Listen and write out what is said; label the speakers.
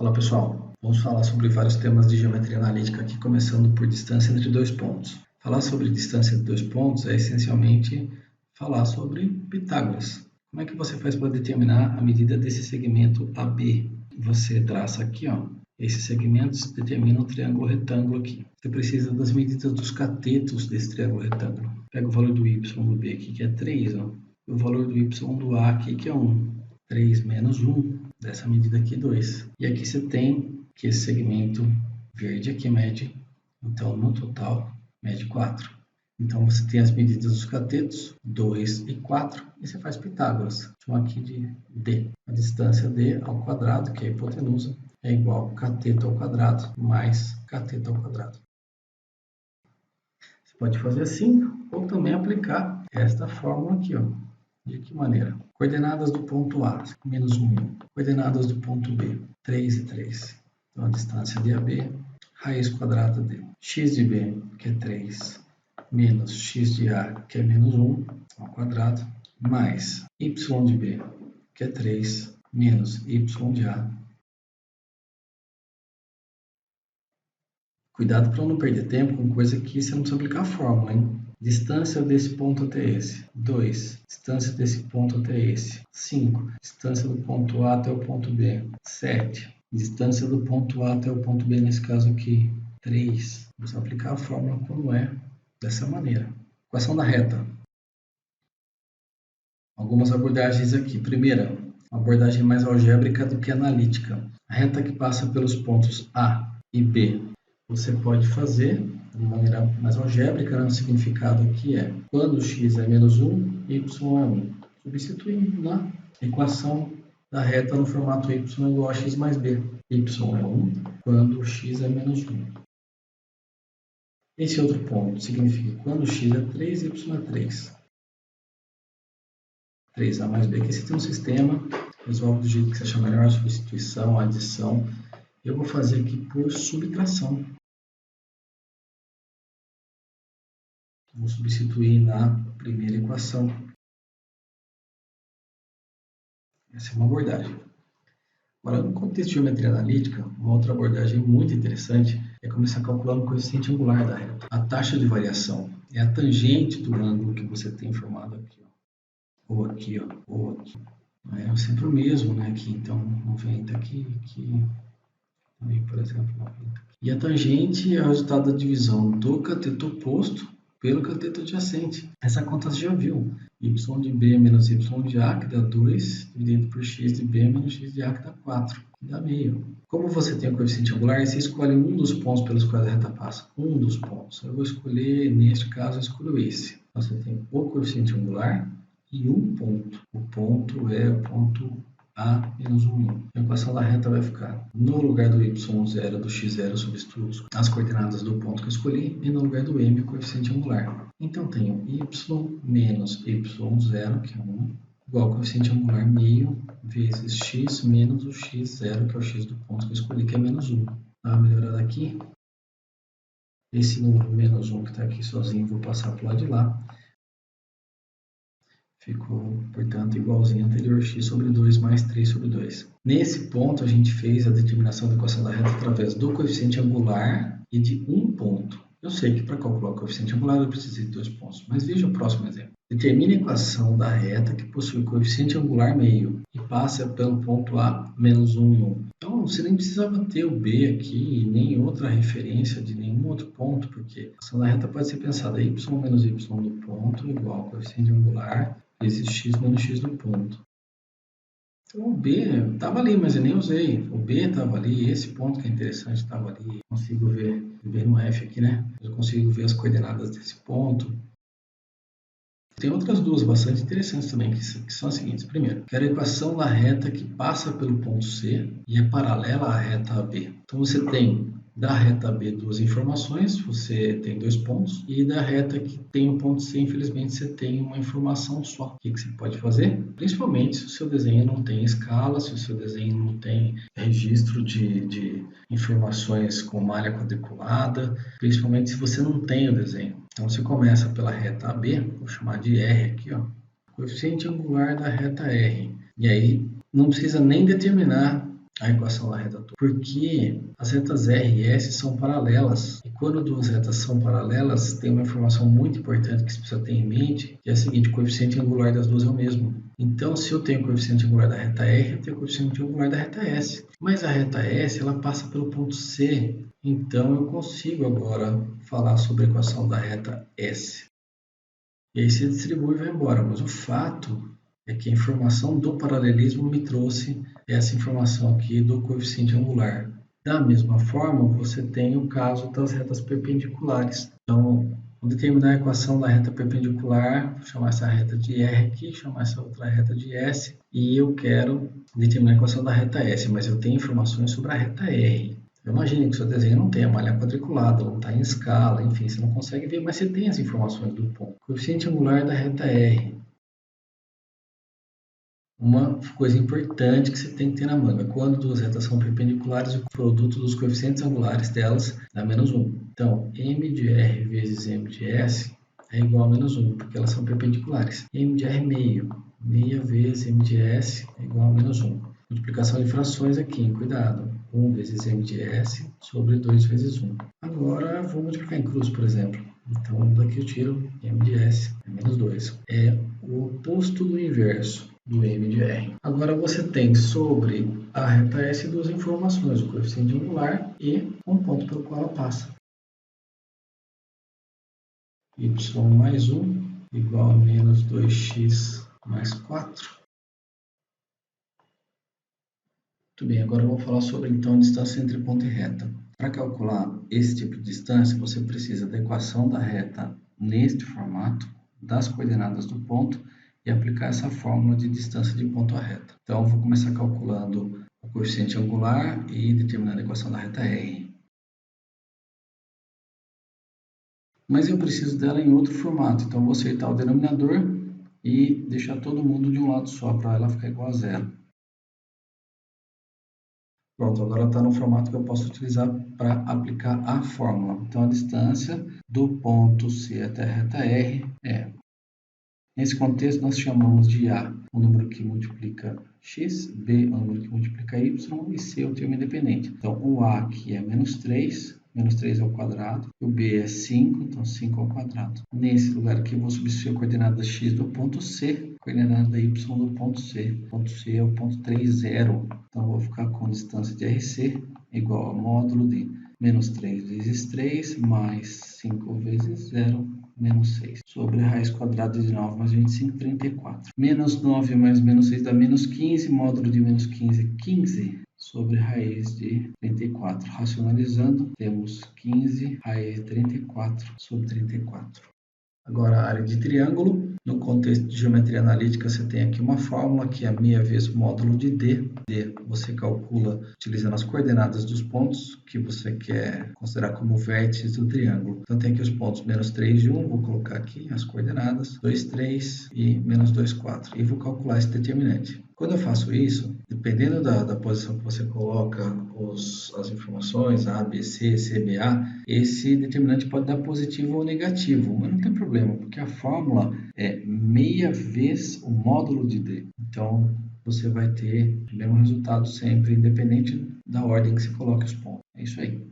Speaker 1: Olá pessoal, vamos falar sobre vários temas de geometria analítica aqui, começando por distância entre dois pontos. Falar sobre distância entre dois pontos é essencialmente falar sobre Pitágoras. Como é que você faz para determinar a medida desse segmento AB? Você traça aqui, esses segmentos determinam o triângulo retângulo aqui. Você precisa das medidas dos catetos desse triângulo retângulo. Pega o valor do y do B aqui, que é 3, e o valor do y do A aqui, que é 1. 3 menos 1. Dessa medida aqui, 2. E aqui você tem que esse segmento verde aqui mede, então no total, mede 4. Então você tem as medidas dos catetos, 2 e 4, e você faz Pitágoras. Chama aqui de D. A distância D ao quadrado, que é a hipotenusa, é igual a cateto ao quadrado mais cateto ao quadrado. Você pode fazer assim, ou também aplicar esta fórmula aqui, De que maneira? Coordenadas do ponto A, menos 1, 1. Coordenadas do ponto B, 3 e 3. Então, a distância de AB, raiz quadrada de x de B, que é 3, menos x de A, que é menos 1, ao quadrado, mais y de B, que é 3, menos y de A. Cuidado para não perder tempo com coisa que você não precisa aplicar a fórmula, hein? Distância desse ponto até esse. 2. Distância desse ponto até esse. 5. Distância do ponto A até o ponto B. 7. Distância do ponto A até o ponto B, nesse caso aqui. 3. Vamos aplicar a fórmula como é, dessa maneira. Equação da reta. Algumas abordagens aqui. Primeira, uma abordagem mais algébrica do que analítica. A reta que passa pelos pontos A e B. Você pode fazer de maneira mais algébrica, o significado aqui é quando x é menos 1, y é 1. Substituindo na equação da reta no formato y é igual a x mais b. Y é 1 quando x é menos 1. Esse outro ponto significa que quando x é 3, y é 3. 3a mais b, que esse tem um sistema, resolve do jeito que você achar melhor, substituição, adição. Eu vou fazer aqui por subtração. Vou substituir na primeira equação. Essa é uma abordagem. Agora, no contexto de geometria analítica, uma outra abordagem muito interessante é começar calculando o coeficiente angular da reta. A taxa de variação é a tangente do ângulo que você tem formado aqui, ou aqui, ou aqui. É sempre o mesmo, aqui, então 90 aqui, também, por exemplo, 90 aqui. E a tangente é o resultado da divisão do cateto oposto pelo cateto adjacente. Essa conta você já viu. Y de B menos Y de A, que dá 2, dividido por x de B menos x de A, que dá 4, que dá meio. Como você tem o coeficiente angular, você escolhe um dos pontos pelos quais a reta passa. Um dos pontos. Eu vou escolher, neste caso, eu escolho esse. Então, você tem o coeficiente angular e um ponto. O ponto é o ponto A menos 1. A equação da reta vai ficar no lugar do y0 do x0, substituo as coordenadas do ponto que eu escolhi, e no lugar do m, o coeficiente angular. Então, tenho y menos y0, que é 1, igual ao coeficiente angular meio, vezes x menos o x0, que é o x do ponto que eu escolhi, que é menos 1. Dá uma melhorada aqui. Esse número menos 1 que está aqui sozinho, vou passar para o lado de lá. Ficou, portanto, igualzinho ao anterior, x sobre 2 mais 3 sobre 2. Nesse ponto, a gente fez a determinação da equação da reta através do coeficiente angular e de um ponto. Eu sei que para calcular o coeficiente angular eu preciso de 2 pontos, mas veja o próximo exemplo. Determine a equação da reta que possui coeficiente angular meio e passa pelo ponto A menos 1 e 1. Então, você nem precisava ter o B aqui, nem outra referência de nenhum outro ponto, porque a equação da reta pode ser pensada y menos y do ponto igual ao coeficiente angular vezes x menos x do ponto. Então, o B estava ali, mas eu nem usei. O B estava ali, esse ponto que é interessante estava ali. Consigo ver no F aqui, Eu consigo ver as coordenadas desse ponto. Tem outras duas bastante interessantes também, que são as seguintes. Primeiro, quero a equação da reta que passa pelo ponto C e é paralela à reta AB. Então, você tem da reta B duas informações, você tem 2 pontos, e da reta que tem o ponto C, infelizmente, você tem uma informação só. O que você pode fazer? Principalmente se o seu desenho não tem escala, se o seu desenho não tem registro de informações com malha quadriculada, principalmente se você não tem o desenho. Então, você começa pela reta AB, vou chamar de R aqui, coeficiente angular da reta R. E aí, não precisa nem determinar a equação da reta toda? Porque as retas R e S são paralelas. E quando duas retas são paralelas, tem uma informação muito importante que você precisa ter em mente, que é a seguinte: o coeficiente angular das duas é o mesmo. Então, se eu tenho o coeficiente angular da reta R, eu tenho o coeficiente angular da reta S. Mas a reta S, ela passa pelo ponto C. Então, eu consigo agora falar sobre a equação da reta S. E aí se distribui e vai embora. Mas o fato é que a informação do paralelismo me trouxe essa informação aqui do coeficiente angular. Da mesma forma, você tem o caso das retas perpendiculares. Então, vou determinar a equação da reta perpendicular, vou chamar essa reta de R aqui, chamar essa outra reta de S, e eu quero determinar a equação da reta S, mas eu tenho informações sobre a reta R. Imagine que o seu desenho não tem a malha quadriculada, não está em escala, enfim, você não consegue ver, mas você tem as informações do ponto. Coeficiente angular da reta R. Uma coisa importante que você tem que ter na manga: quando duas retas são perpendiculares, o produto dos coeficientes angulares delas dá menos 1. Então, m de R vezes m de S é igual a menos 1, porque elas são perpendiculares. M de R é meio. Meia vezes m de S é igual a menos 1. Multiplicação de frações aqui, hein? Cuidado. 1 vezes m de S sobre 2 vezes 1. Agora, vou multiplicar em cruz, por exemplo. Então, daqui eu tiro m de S, é menos 2. É o oposto do inverso do m de R. Agora você tem sobre a reta S duas informações: o coeficiente angular e um ponto pelo qual ela passa. Y mais 1 igual a menos 2x mais 4. Muito bem, agora eu vou falar sobre então a distância entre ponto e reta. Para calcular esse tipo de distância, você precisa da equação da reta neste formato, das coordenadas do ponto, e aplicar essa fórmula de distância de ponto a reta. Então, eu vou começar calculando o coeficiente angular e determinando a equação da reta R. Mas eu preciso dela em outro formato, então eu vou acertar o denominador e deixar todo mundo de um lado só, para ela ficar igual a zero. Pronto, agora está no formato que eu posso utilizar para aplicar a fórmula. Então, a distância do ponto C até a reta R é... Nesse contexto, nós chamamos de A o número que multiplica x, B o número que multiplica y e C o termo independente. Então, o A aqui é menos 3 ao quadrado, o B é 5, então 5 ao quadrado. Nesse lugar aqui, eu vou substituir a coordenada x do ponto C, a coordenada y do ponto C. O ponto C é o ponto 3, 0. Então, eu vou ficar com distância de RC igual a módulo de menos 3 vezes 3 mais 5 vezes 0 menos 6, sobre a raiz quadrada de 9 mais 25, 34. Menos 9 mais menos 6 dá menos 15, módulo de menos 15, 15, sobre raiz de 34. Racionalizando, temos 15 raiz de 34 sobre 34. Agora, a área de triângulo. No contexto de geometria analítica, você tem aqui uma fórmula que é meia vezes o módulo de D. D você calcula utilizando as coordenadas dos pontos que você quer considerar como vértices do triângulo. Então, tem aqui os pontos menos 3 e 1, vou colocar aqui as coordenadas, 2, 3 e menos 2, 4. E vou calcular esse determinante. Quando eu faço isso, dependendo da posição que você coloca as informações, A, B, C, C, B, A, esse determinante pode dar positivo ou negativo, mas não tem problema, porque a fórmula é meia vezes o módulo de D. Então, você vai ter o mesmo resultado sempre, independente da ordem que você coloque os pontos. É isso aí.